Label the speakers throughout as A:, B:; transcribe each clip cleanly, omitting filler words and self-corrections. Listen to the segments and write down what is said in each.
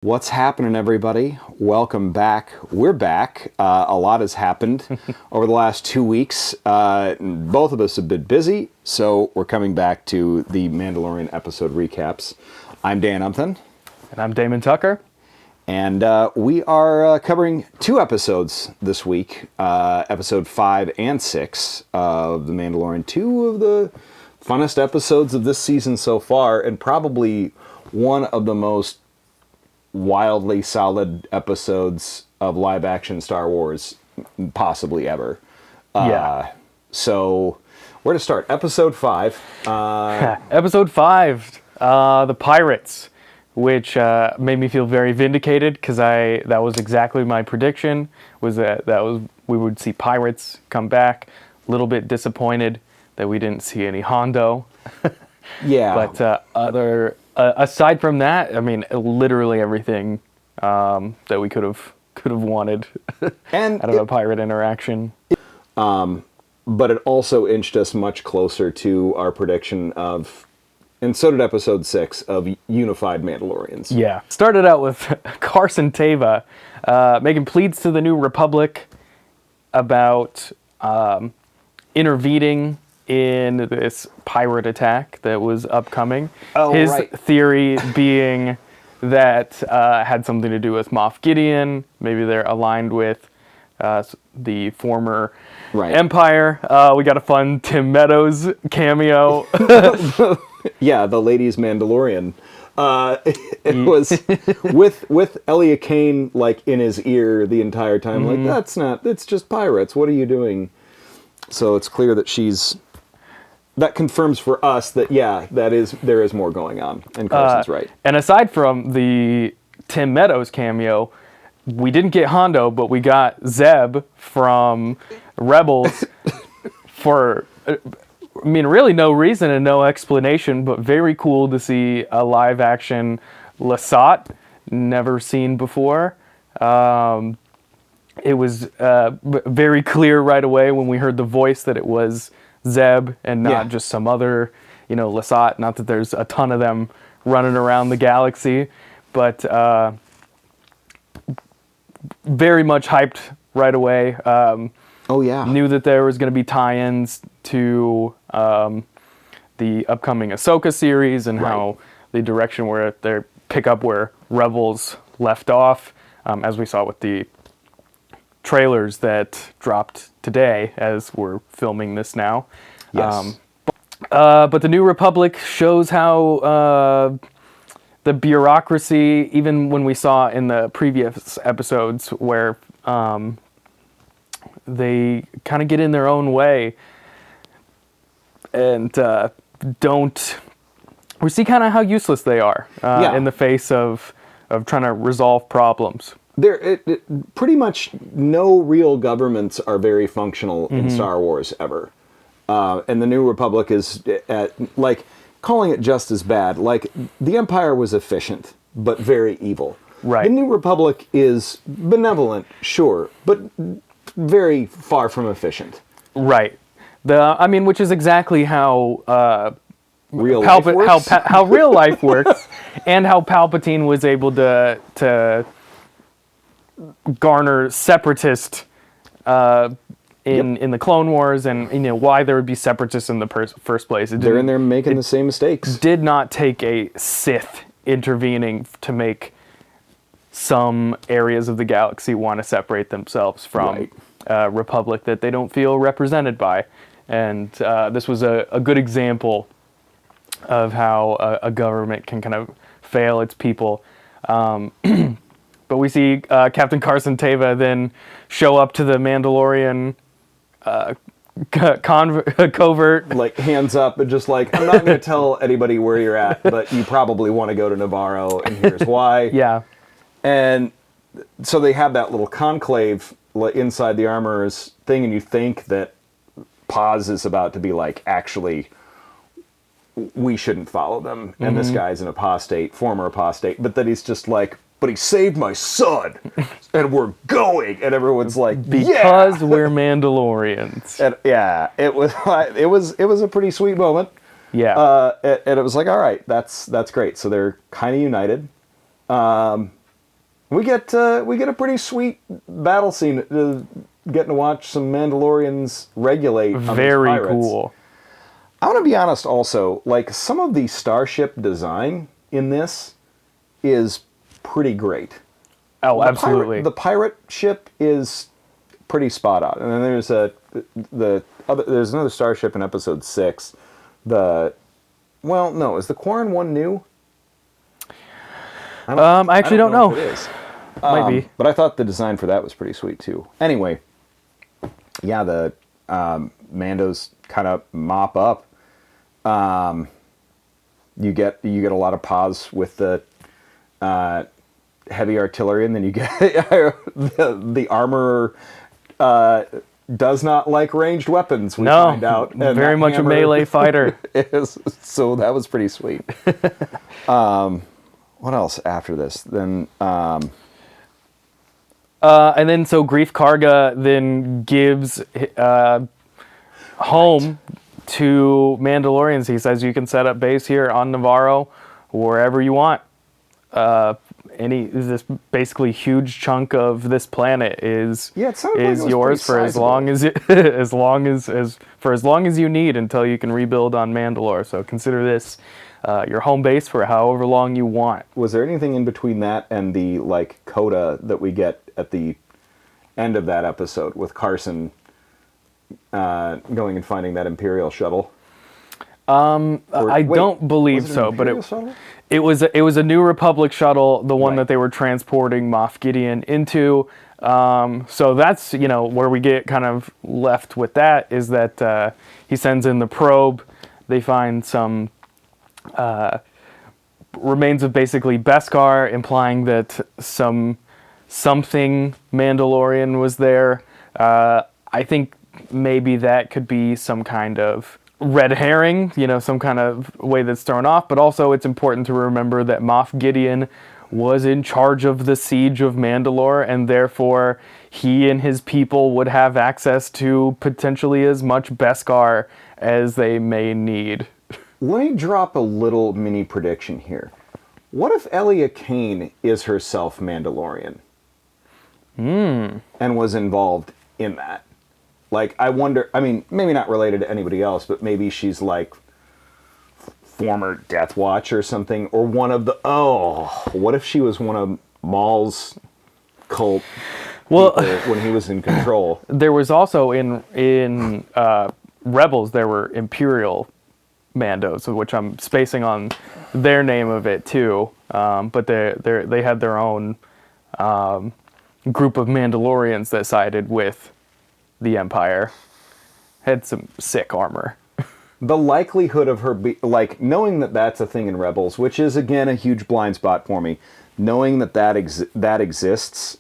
A: What's happening, everybody? Welcome back. We're back. A lot has happened over the last 2 weeks. Both of us have been busy, so we're coming back to the Mandalorian episode recaps. I'm Dan Umpton.
B: And I'm Damon Tucker.
A: And we are covering 2 episodes this week, episode 5 and 6 of The Mandalorian. 2 of the funnest episodes of this season so far, and probably one of the most wildly solid episodes of live-action Star Wars possibly ever. So, where to start? Episode 5.
B: Episode 5, The Pirates, which made me feel very vindicated, because that was exactly my prediction, was that we would see pirates come back. A little bit disappointed that we didn't see any Hondo.
A: Yeah.
B: But aside from that, I mean, literally everything that we could have wanted
A: And
B: out of a pirate interaction.
A: But it also inched us much closer to our prediction of, and so did episode 6, of unified Mandalorians.
B: Yeah. Started out with Carson Teva making pleas to the New Republic about intervening in this pirate attack that was upcoming.
A: Oh,
B: His
A: right.
B: theory being that had something to do with Moff Gideon. Maybe they're aligned with the former Empire. We got a fun Tim Meadows cameo.
A: Yeah, the ladies Mandalorian. It was with Elia Kane like in his ear the entire time.
B: Mm-hmm.
A: Like, it's just pirates. What are you doing? So it's clear that that confirms for us that, yeah, there is more going on, and Carson's right.
B: And aside from the Tim Meadows cameo, we didn't get Hondo, but we got Zeb from Rebels for, I mean, really no reason and no explanation, but very cool to see a live-action Lasat, never seen before. It was very clear right away when we heard the voice that it was Zeb and not just some other, Lasat. Not that there's a ton of them running around the galaxy, but very much hyped right away. Knew that there was going to be tie-ins to the upcoming Ahsoka series and how the direction where they pick up where Rebels left off, as we saw with the trailers that dropped today as we're filming this now.
A: Yes.
B: But the New Republic shows how the bureaucracy, even when we saw in the previous episodes where they kind of get in their own way and we see kind of how useless they are in the face of trying to resolve problems.
A: Pretty much no real governments are very functional in Star Wars ever. And the New Republic is, calling it just as bad. Like, the Empire was efficient, but very evil.
B: Right.
A: The New Republic is benevolent, sure, but very far from efficient.
B: Right. Which is exactly how
A: real life works.
B: How real life works, and how Palpatine was able to garner separatist in the Clone Wars, and why there would be separatists in the first place.
A: They're in there making the same mistakes.
B: Did not take a Sith intervening to make some areas of the galaxy want to separate themselves from a republic that they don't feel represented by. And this was a good example of how a government can kind of fail its people. But we see Captain Carson Teva then show up to the Mandalorian covert.
A: Like, hands up, and just like, I'm not going to tell anybody where you're at, but you probably want to go to Navarro, and here's why.
B: Yeah.
A: And so they have that little conclave inside the Armorer's thing, and you think that Paz is about to be like, actually, we shouldn't follow them, and this guy's an former apostate, but that he's just like, but he saved my son, and we're going, and everyone's like,
B: because we're Mandalorians.
A: And it was a pretty sweet moment.
B: Yeah.
A: And it was like, all right, that's great. So they're kind of united. We get a pretty sweet battle scene, getting to watch some Mandalorians regulate on these
B: Very
A: pirates.
B: cool.
A: I want to be honest also, like, some of the starship design in this is pretty great.
B: Oh, absolutely.
A: The pirate ship is pretty spot on. And then there's another starship in episode 6. Is the Quarren one new?
B: I actually don't know.
A: If it is.
B: Might be.
A: But I thought the design for that was pretty sweet too. Anyway, yeah, the Mandos kind of mop up. You get a lot of pause with the heavy artillery, and then you get the armor does not like ranged weapons. We find out. And
B: very much a melee fighter.
A: So that was pretty sweet. What else after this? Then.
B: And then so Grief Karga then gives home to Mandalorians. He says you can set up base here on Navarro, wherever you want. This basically huge chunk of this planet is yours for as long as as long as you need until you can rebuild on Mandalore. So consider this your home base for however long you want.
A: Was there anything in between that and the coda that we get at the end of that episode with Carson going and finding that Imperial shuttle?
B: I don't believe so, but it was a New Republic shuttle, the one that they were transporting Moff Gideon into. So that's where we get kind of left with that is that he sends in the probe. They find some remains of basically Beskar, implying that something Mandalorian was there. I think maybe that could be some kind of red herring, some kind of way that's thrown off. But also it's important to remember that Moff Gideon was in charge of the siege of Mandalore, and therefore he and his people would have access to potentially as much Beskar as they may need.
A: Let me drop a little mini prediction here. What if Elia Kane is herself Mandalorian? And was involved in that? I wonder, maybe not related to anybody else, but maybe she's former Death Watch or something, or one of the, what if she was one of Maul's cult people when he was in control?
B: There was also in Rebels, there were Imperial Mandos, which I'm spacing on their name of it too, but they had their own group of Mandalorians that sided with the Empire. Had some sick armor.
A: The likelihood of her knowing that that's a thing in Rebels, which is again a huge blind spot for me, knowing that exists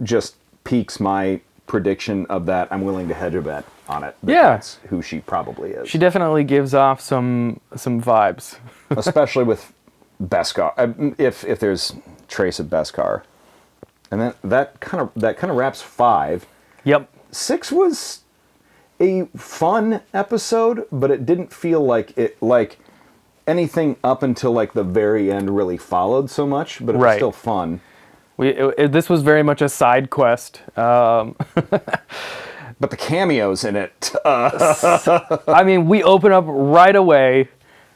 A: just piques my prediction of that. I'm willing to hedge a bet on it. That's who she probably is.
B: She definitely gives off some vibes.
A: Especially with Beskar, if there's trace of Beskar. And then that kind of wraps 5.
B: Yep.
A: 6 was a fun episode, but it didn't feel like anything up until the very end really followed so much, but it was still fun.
B: This was very much a side quest.
A: But the cameos in it.
B: We open up right away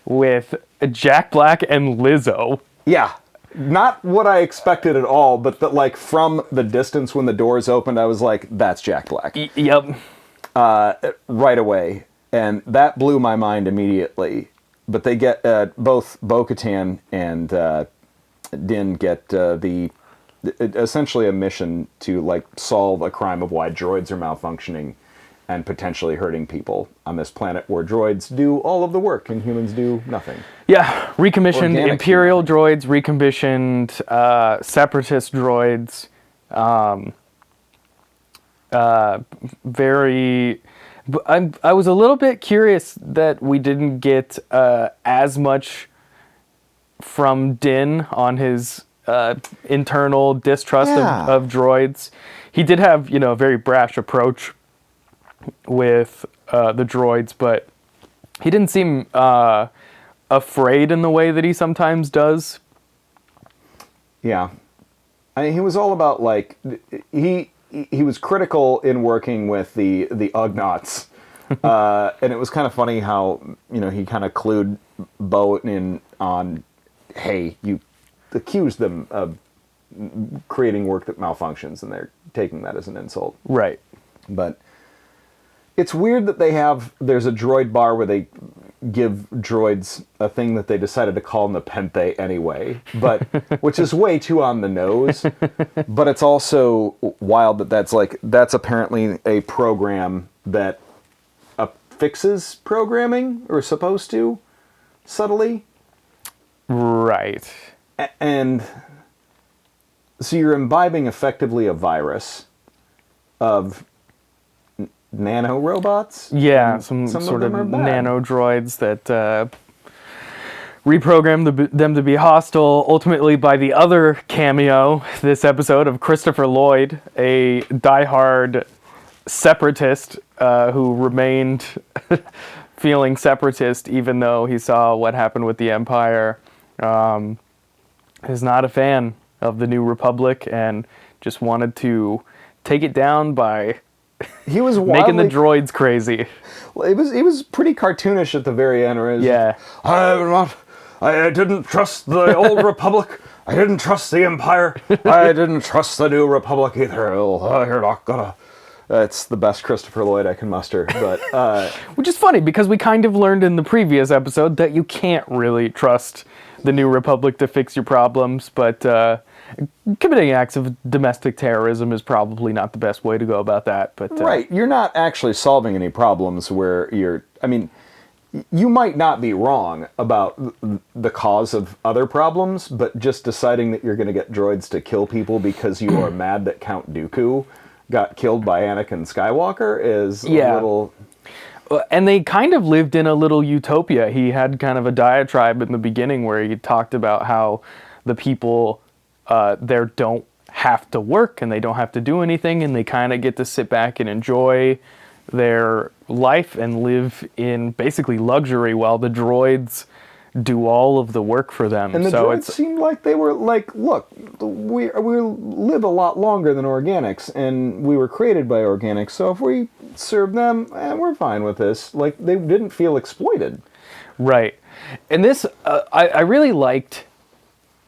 B: with Jack Black and Lizzo.
A: Yeah. Not what I expected at all, but from the distance when the doors opened, I was like, that's Jack Black.
B: Yep.
A: Right away. And that blew my mind immediately. But they get, both Bo-Katan and Din get essentially a mission to solve a crime of why droids are malfunctioning and potentially hurting people on this planet where droids do all of the work and humans do nothing.
B: Yeah, recommissioned
A: Organic
B: Imperial droids, recommissioned Separatist droids. I was a little bit curious that we didn't get as much from Din on his internal distrust of droids. He did have, a very brash approach with the droids, but he didn't seem afraid in the way that he sometimes does.
A: Yeah. I mean, he was all about like he was critical in working with the Ugnaughts, and it was kind of funny how he kind of clued Bo in on, hey, you accused them of creating work that malfunctions, and they're taking that as an insult.
B: Right.
A: But it's weird that there's a droid bar where they give droids a thing that they decided to call Nepenthe anyway, but which is way too on the nose. But it's also wild that that's apparently a program that fixes programming, or supposed to, subtly.
B: Right.
A: And so you're imbibing effectively a virus of nano robots.
B: Yeah, some sort of nano droids that reprogram them to be hostile. Ultimately, by the other cameo this episode of Christopher Lloyd, a diehard separatist who remained feeling separatist even though he saw what happened with the Empire, is not a fan of the New Republic and just wanted to take it down by
A: he was
B: making the droids crazy.
A: Well, he was pretty cartoonish at the very end. Where I didn't trust the old Republic. I didn't trust the Empire. I didn't trust the New Republic either. You're not gonna. That's the best Christopher Lloyd I can muster. But
B: which is funny because we kind of learned in the previous episode that you can't really trust the New Republic to fix your problems, but committing acts of domestic terrorism is probably not the best way to go about that. But
A: right, you're not actually solving any problems where you might not be wrong about the cause of other problems, but just deciding that you're going to get droids to kill people because you are mad that Count Dooku got killed by Anakin Skywalker is a little...
B: And they kind of lived in a little utopia. He had kind of a diatribe in the beginning where he talked about how the people there don't have to work and they don't have to do anything, and they kind of get to sit back and enjoy their life and live in basically luxury while the droids do all of the work for them.
A: And the droids seemed like they were like, look, we live a lot longer than organics, and we were created by organics, so if we serve them, we're fine with this. Like, they didn't feel exploited.
B: Right. And this, I really liked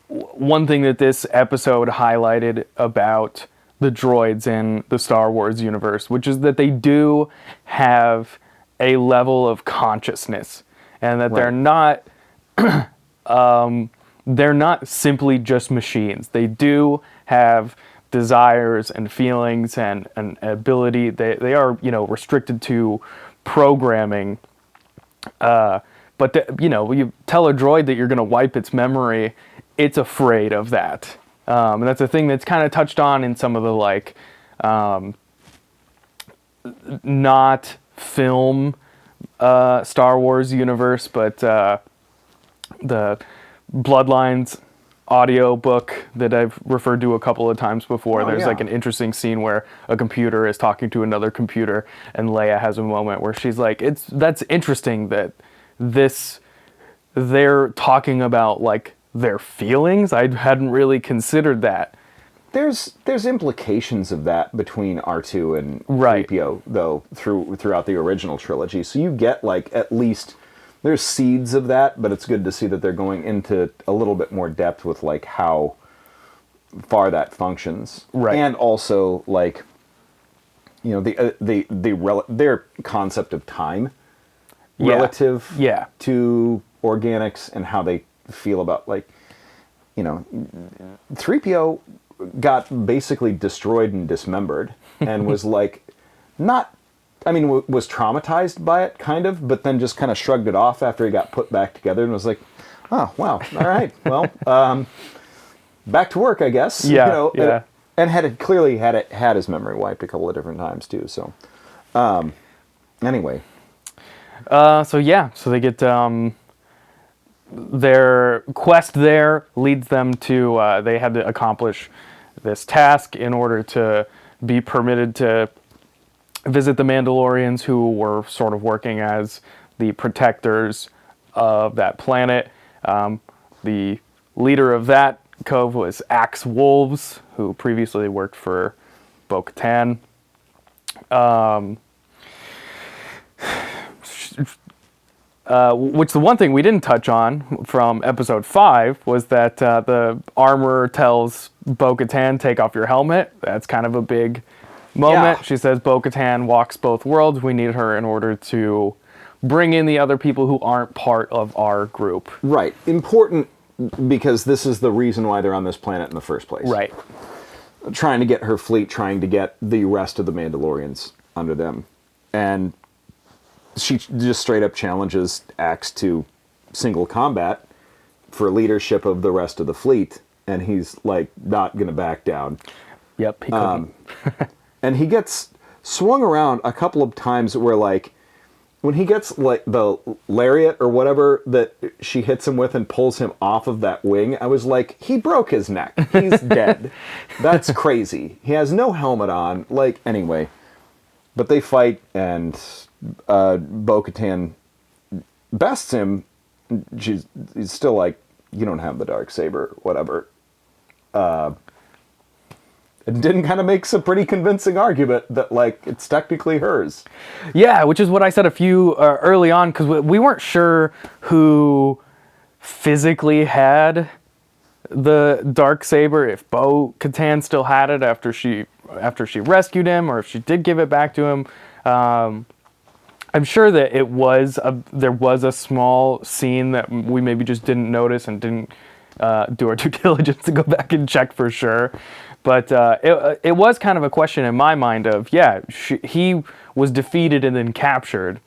B: one thing that this episode highlighted about the droids in the Star Wars universe, which is that they do have a level of consciousness, and that they're not simply just machines. They do have desires and feelings and an ability. They are, restricted to programming. But you tell a droid that you're going to wipe its memory, it's afraid of that. And that's a thing that's kind of touched on in some of the not film Star Wars universe, but the Bloodlines audio book that I've referred to a couple of times before. There's like an interesting scene where a computer is talking to another computer, and Leia has a moment where she's like, that's interesting that they're talking about like their feelings. I hadn't really considered that.
A: There's implications of that between R2 and 3PO though throughout the original trilogy. So you get like at least there's seeds of that, but it's good to see that they're going into a little bit more depth with like how far that functions.
B: Right.
A: And also like their concept of time relative to organics and how they feel about 3PO got basically destroyed and dismembered and was like was traumatized by it kind of, but then just kind of shrugged it off after he got put back together and was like, oh wow, all right, well, back to work, I guess. And had his memory wiped a couple of different times too. So anyway.
B: So they get their quest there leads them to they had to accomplish this task in order to be permitted to visit the Mandalorians, who were sort of working as the protectors of that planet. The leader of that Cove was Axe Wolves, who previously worked for Bo-Katan. Which the one thing we didn't touch on from episode 5 was that the armor tells Bo-Katan, take off your helmet. That's kind of a big moment.
A: Yeah.
B: She says Bo-Katan walks both worlds. We need her in order to bring in the other people who aren't part of our group.
A: Right. Important because this is the reason why they're on this planet in the first place.
B: Right.
A: Trying to get her fleet, trying to get the rest of the Mandalorians under them. And she just straight up challenges Axe to single combat for leadership of the rest of the fleet. And he's like, not going to back down.
B: Yep, he couldn't.
A: And he gets swung around a couple of times where, like, when he gets, like, the lariat or whatever that she hits him with and pulls him off of that wing, I was like, he broke his neck. He's dead. That's crazy. He has no helmet on. Like, anyway. But they fight, and Bo-Katan bests him. He's still like, you don't have the Darksaber, whatever. It didn't kind of makes a pretty convincing argument that, like, it's technically hers.
B: Yeah, which is what I said a few early on, because we weren't sure who physically had the Darksaber, if Bo-Katan still had it after she rescued him, or if she did give it back to him. I'm sure that there was a small scene that we maybe just didn't notice and didn't do our due diligence to go back and check for sure. But it was kind of a question in my mind of, he was defeated and then captured,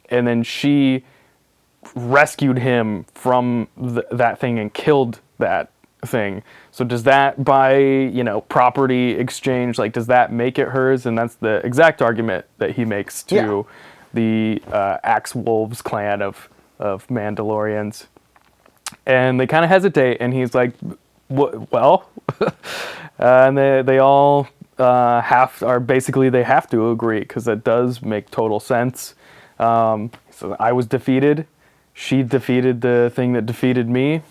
B: and then she rescued him from that thing and killed that thing. So does that, by property exchange, like, does that make it hers? And that's the exact argument that he makes to the Axe Wolves clan of Mandalorians. And they kind of hesitate, and he's like, well, and they all have to agree, because that does make total sense. So I was defeated. She defeated the thing that defeated me.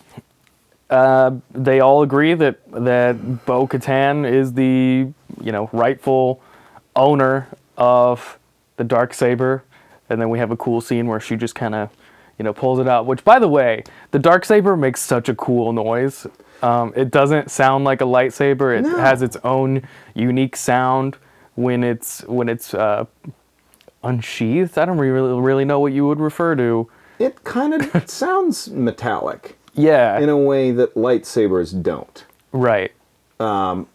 B: They all agree that Bo-Katan is the rightful owner of the Darksaber, and then we have a cool scene where she just kind of pulls it out. Which, by the way, the Darksaber makes such a cool noise. It doesn't sound like a lightsaber. It has its own unique sound when it's unsheathed. I don't really know what you would refer to.
A: It kind of sounds metallic.
B: Yeah.
A: In a way that lightsabers don't.
B: Right.
A: And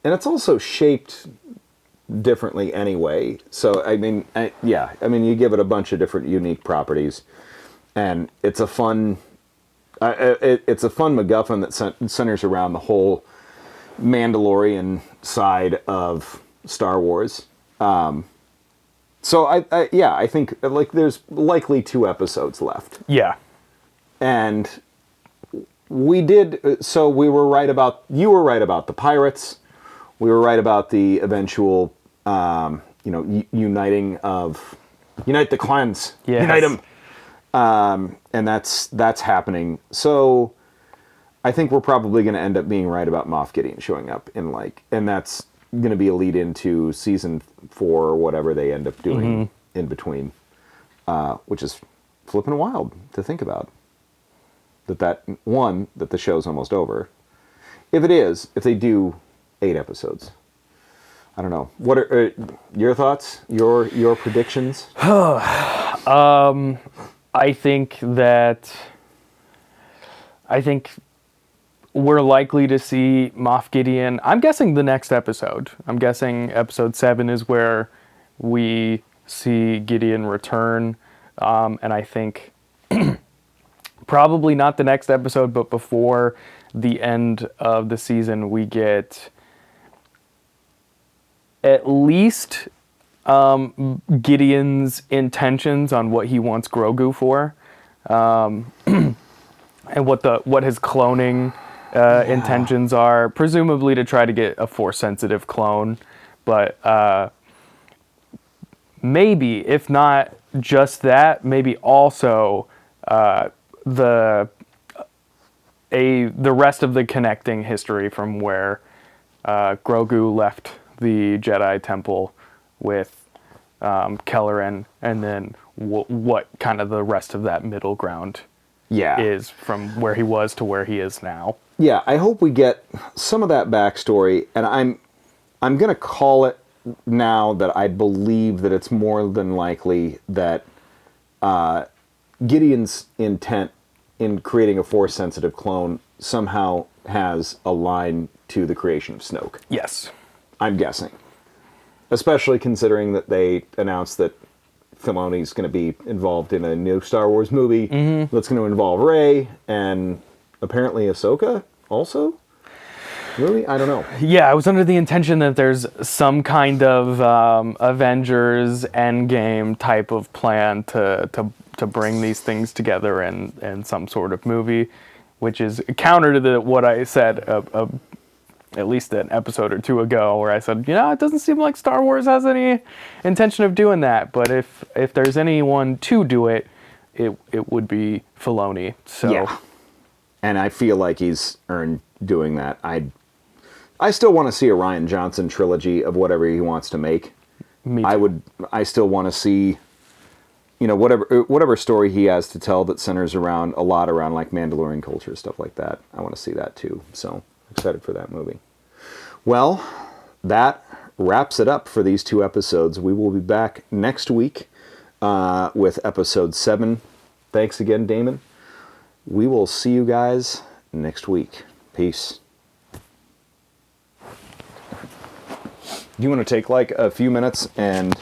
A: it's also shaped differently anyway. So, I mean, you give it a bunch of different unique properties. And it's a fun... it's a fun MacGuffin that centers around the whole Mandalorian side of Star Wars. So I think, like, there's likely 2 episodes left.
B: Yeah. And
A: you were right about the pirates. We were right about the eventual, unite the clans.
B: Yes.
A: Unite them. And that's happening. So I think we're probably going to end up being right about Moff Gideon showing up and that's going to be a lead into season 4 or whatever they end up doing in between, which is flipping wild to think about. That the show's almost over. If they do 8 episodes, I don't know. What are your thoughts? Your predictions?
B: I think we're likely to see Moff Gideon. I'm guessing the next episode. I'm guessing episode 7 is where we see Gideon return. And I think probably not the next episode, but before the end of the season, we get at least Gideon's intentions on what he wants Grogu for, and what his cloning intentions are, presumably to try to get a Force-sensitive clone, but maybe, if not just that, maybe also the the rest of the connecting history from where Grogu left the Jedi Temple with Kelleran, and then what kind of the rest of that middle ground is from where he was to where he is now.
A: Yeah, I hope we get some of that backstory, and I'm going to call it now that I believe that it's more than likely that Gideon's intent in creating a Force-sensitive clone somehow has a line to the creation of Snoke.
B: Yes.
A: I'm guessing. Especially considering that they announced that Filoni's going to be involved in a new Star Wars movie that's going to involve Rey and apparently Ahsoka also? Really? I don't know.
B: Yeah, I was under the intention that there's some kind of Avengers Endgame type of plan to bring these things together in some sort of movie, which is counter to what I said at least an episode or two ago, where I said, it doesn't seem like Star Wars has any intention of doing that, but if there's anyone to do it, it would be Filoni. So.
A: Yeah. And I feel like he's earned doing that. I still want to see a Rian Johnson trilogy of whatever he wants to make.
B: Me too.
A: I still want to see, whatever story he has to tell that centers around like Mandalorian culture, stuff like that. I want to see that too. So excited for that movie. Well, that wraps it up for these 2 episodes. We will be back next week with episode 7. Thanks again, Damon. We will see you guys next week. Peace. Do you want to take like a few minutes and